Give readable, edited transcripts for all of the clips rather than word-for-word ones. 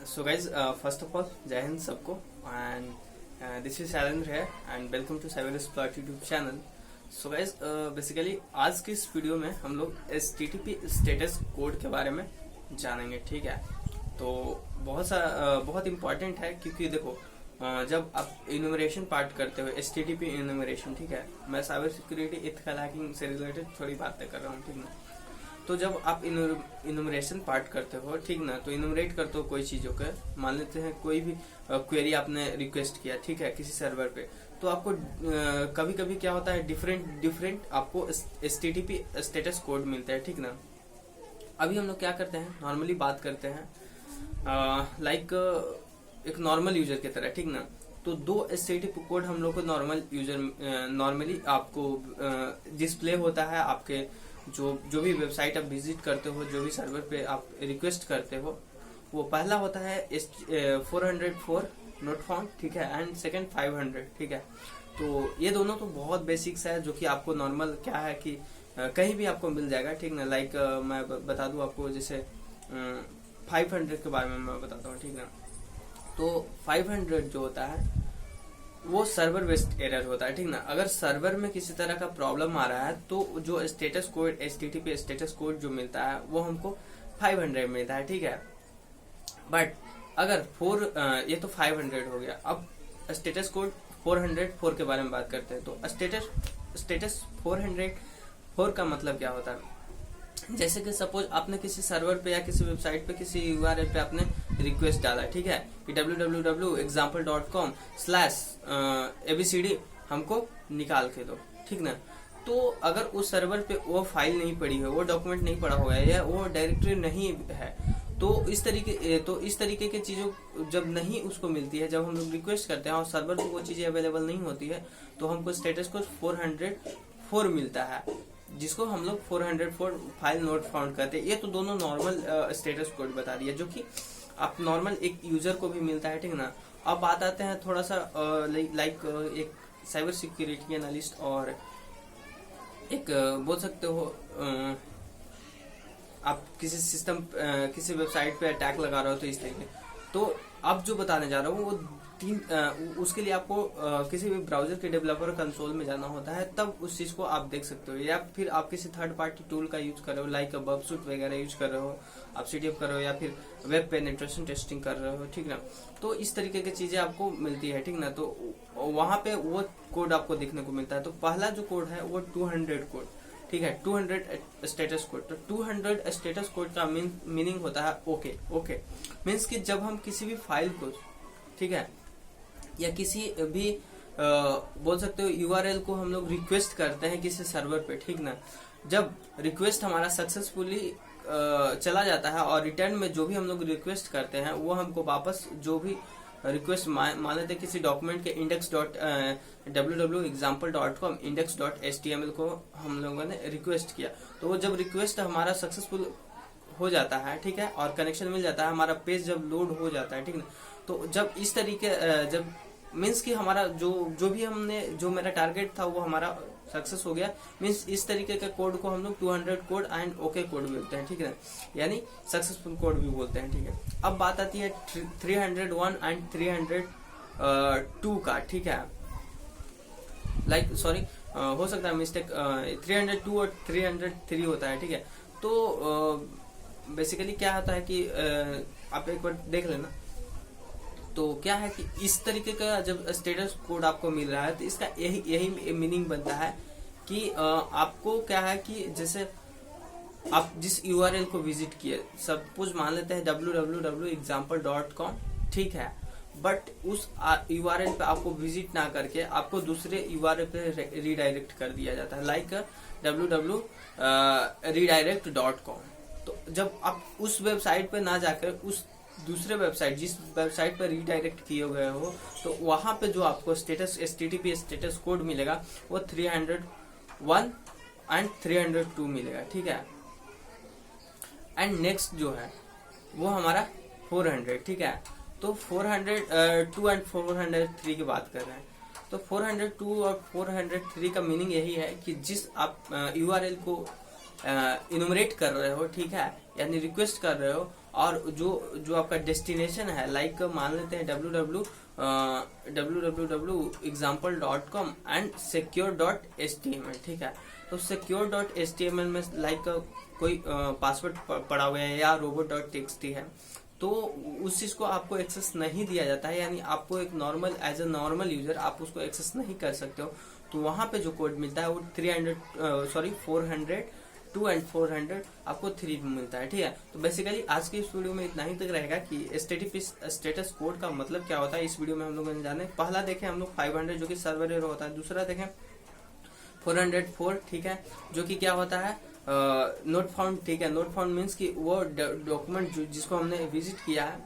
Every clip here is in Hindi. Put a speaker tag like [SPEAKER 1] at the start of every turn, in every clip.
[SPEAKER 1] So guys, first of all, जय हिंद सबको and this is शैलेंद्र है and welcome to Cyber Exploit YouTube channel. So guys, basically आज की इस वीडियो में हम लोग HTTP स्टेटस कोड के बारे में जानेंगे, ठीक है। तो बहुत इम्पोर्टेंट है क्योंकि देखो जब आप इन्यूमरेशन पार्ट करते हो HTTP इन्यूमरेशन, ठीक है। मैं साइबर सिक्योरिटी एथिकल हैकिंग से रिलेटेड थोड़ी बातें कर रहा हूँ, ठीक है। तो जब आप इन्यूमरेशन पार्ट करते हो, ठीक ना, तो इन्यूमरेट करते हो कोई चीजों के, मान लेते हैं कोई भी क्वेरी आपने रिक्वेस्ट किया, ठीक है, किसी सर्वर पे, तो आपको कभी कभी क्या होता है डिफरेंट आपको HTTP स्टेटस कोड मिलता है, ठीक ना। अभी हम लोग क्या करते हैं, नॉर्मली बात करते हैं लाइक एक नॉर्मल यूजर की तरह, ठीक ना। तो दो HTTP कोड हम लोग को नॉर्मली आपको डिस्प्ले होता है आपके जो भी वेबसाइट आप विजिट करते हो, जो भी सर्वर पे आप रिक्वेस्ट करते हो, वो पहला होता है 404 नोट फाउंड, ठीक है, एंड सेकंड 500, ठीक है। तो ये दोनों तो बहुत बेसिक्स है जो कि आपको नॉर्मल क्या है कि कहीं भी आपको मिल जाएगा, ठीक ना। लाइक मैं बता दूं आपको, जैसे 500 के बारे में मैं बताता हूँ, ठीक ना। तो 500 जो होता है वो सर्वर बेस्ड एरर होता है, ठीक ना। अगर सर्वर में किसी तरह का प्रॉब्लम आ रहा है तो जो status code HTTP status code जो मिलता है वो हमको 500 मिलता है, ठीक है। बट अगर ये तो 500 हो गया। अब स्टेटस कोड 404 के बारे में बात करते हैं। तो स्टेटस 404 का मतलब क्या होता है, जैसे कि सपोज आपने किसी सर्वर पे या किसी वेबसाइट पे किसी URL पे आपने रिक्वेस्ट डाला, ठीक है, कि www.example.com/abcd हमको निकाल के दो, ठीक ना। तो अगर उस सर्वर पे वो फाइल नहीं पड़ी है, वो डॉक्यूमेंट नहीं पड़ा हुआ है, या वो डायरेक्टरी नहीं है, तो इस तरीके की चीजों जब नहीं उसको मिलती है, जब हम लोग रिक्वेस्ट करते हैं और सर्वर पे वो चीजें अवेलेबल नहीं होती है, तो हमको स्टेटस कोड 404 मिलता है, जिसको हम लोग 404 फाइल नोट फाउंड करते हैं। ये तो दोनों नॉर्मल स्टेटस कोड बता दिया, जो कि आप नॉर्मल एक यूजर को भी मिलता है, ठीक ना। अब बात आते हैं थोड़ा सा लाइक एक साइबर सिक्योरिटी एनालिस्ट और एक बोल सकते हो आप किसी सिस्टम किसी वेबसाइट पे अटैक लगा रहे हो, तो इस तरीके। तो अब जो बताने जा रहा हूँ वो उसके लिए आपको किसी भी ब्राउजर के डेवलपर कंसोल में जाना होता है, तब उस चीज को आप देख सकते हो। या फिर आप किसी थर्ड पार्टी टूल का यूज कर रहे हो, लाइक बबसूट वगैरह यूज कर रहे हो, आप CTF कर रहे हो, या फिर वेब पेनिट्रेशन टेस्टिंग कर रहे हो, ठीक ना। तो इस तरीके की चीजें आपको मिलती है, ठीक ना। तो वहां पे वो कोड आपको देखने को मिलता है। तो पहला जो कोड है वो 200 कोड, ठीक है, 200 स्टेटस कोड। तो 200 स्टेटस कोड का मीनिंग होता है ओके मीन्स कि जब हम किसी भी फाइल को, ठीक है, या किसी भी बोल सकते हो URL को हम लोग रिक्वेस्ट करते हैं किसी सर्वर पे, ठीक ना। जब रिक्वेस्ट हमारा सक्सेसफुली चला जाता है और रिटर्न में जो भी हम लोग रिक्वेस्ट करते हैं वो हमको वापस जो भी रिक्वेस्ट मान लेते किसी डॉक्यूमेंट के index.www.example.com index.html को हम लोगों ने रिक्वेस्ट किया, तो वो जब रिक्वेस्ट हमारा सक्सेसफुल हो जाता है, ठीक है, और कनेक्शन मिल जाता है, हमारा पेज जब लोड हो जाता है, ठीक ना। तो जब इस तरीके जब मीन्स कि हमारा जो भी जो मेरा टारगेट था वो हमारा सक्सेस हो गया, मीन्स इस तरीके के कोड को हम लोग 200 कोड एंड ओके कोड बोलते हैं, ठीक है, यानी सक्सेसफुल कोड भी बोलते हैं, ठीक है। अब बात आती है 301 एंड 302 का, ठीक है, लाइक सॉरी हो सकता है मिस्टेक, 302 और 303 होता है, ठीक है। तो बेसिकली क्या होता है कि आप एक बार देख लेना। तो क्या है कि इस तरीके का जब स्टेटस कोड आपको मिल रहा है, तो इसका यही मीनिंग बनता है कि आपको क्या है कि जैसे आप जिस URL को विजिट किए, सपोज मान लेते हैं www.example.com, ठीक है, बट उस URL पे आपको विजिट ना करके आपको दूसरे URL पे रीडायरेक्ट कर दिया जाता है, लाइक www.redirect.com। तो जब आप उस वेबसाइट पे ना जाकर उस दूसरे वेबसाइट, जिस वेबसाइट पर रीडायरेक्ट किए गए हो, तो वहां पे जो आपको HTTP स्टेटस कोड मिलेगा वो 301 एंड 302 मिलेगा, ठीक है। एंड नेक्स्ट जो है वो हमारा 400, ठीक है। तो 402 एंड 403 की बात कर रहे हैं। तो 402 और 403 का मीनिंग यही है कि जिस आप URL को इनुमरेट कर रहे हो, ठीक है, यानी रिक्वेस्ट कर रहे हो, और जो आपका डेस्टिनेशन है, लाइक मान लेते हैं www.example.com एंड secure.html, ठीक है। तो secure.html में लाइक कोई पासवर्ड पड़ा हुआ है या robot.txt है, तो उस चीज को आपको एक्सेस नहीं दिया जाता है, यानी आपको एक normal as a normal user आप उसको एक्सेस नहीं कर सकते हो। तो वहां पे जो कोड मिलता है वो 402 एंड 400 आपको 3 में मिलता है, ठीक है। तो बेसिकली आज की इस वीडियो में इतना ही तक रहेगा कि HTTP स्टेटस कोड का मतलब क्या होता है। इस वीडियो में हम लोग जाने, पहला देखें हम लोग 500 जो कि सर्वर एरर होता है, दूसरा देखें 404, ठीक है, जो कि क्या होता है नोट फाउंड, ठीक है। नोट फाउंड मीन्स कि वो डॉक्यूमेंट जिसको हमने विजिट किया है,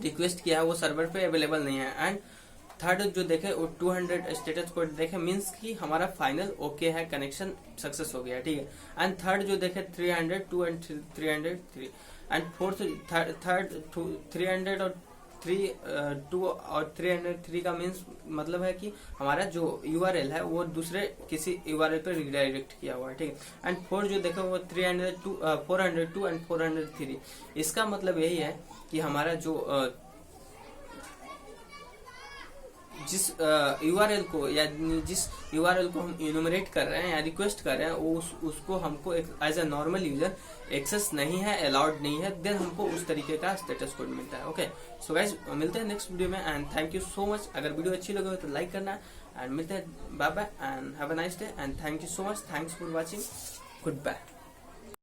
[SPEAKER 1] रिक्वेस्ट किया है, वो सर्वर पे अवेलेबल नहीं है। एंड थर्ड जो देखे वो 200 स्टेटस कोड देखे मीन्स कि हमारा फाइनल ओके है, कनेक्शन सक्सेस हो गया, ठीक है। एंड थर्ड जो देखे 302 एंड 303 एंड फोर्थ थर्ड 300 और 2 और 303 का मीन्स मतलब है कि हमारा जो URL है वो दूसरे किसी URL पर रिडायरेक्ट किया हुआ है, ठीक है। एंड फोर्थ जो देखो वो 402 एंड 403, इसका मतलब यही है कि हमारा जो जिस URL को या जिस URL को हम इनुमरेट कर रहे हैं या रिक्वेस्ट कर रहे हैं वो उसको हमको as a normal user access नहीं है, अलाउड नहीं है, देन हमको उस तरीके का स्टेटस कोड मिलता है। ओके, सो गाइज मिलते हैं नेक्स्ट वीडियो में and thank you so much. अगर वीडियो अच्छी लगे हो तो लाइक करना एंड मिलते हैं, bye bye and have a nice day and thank you so much, thanks for watching, good bye.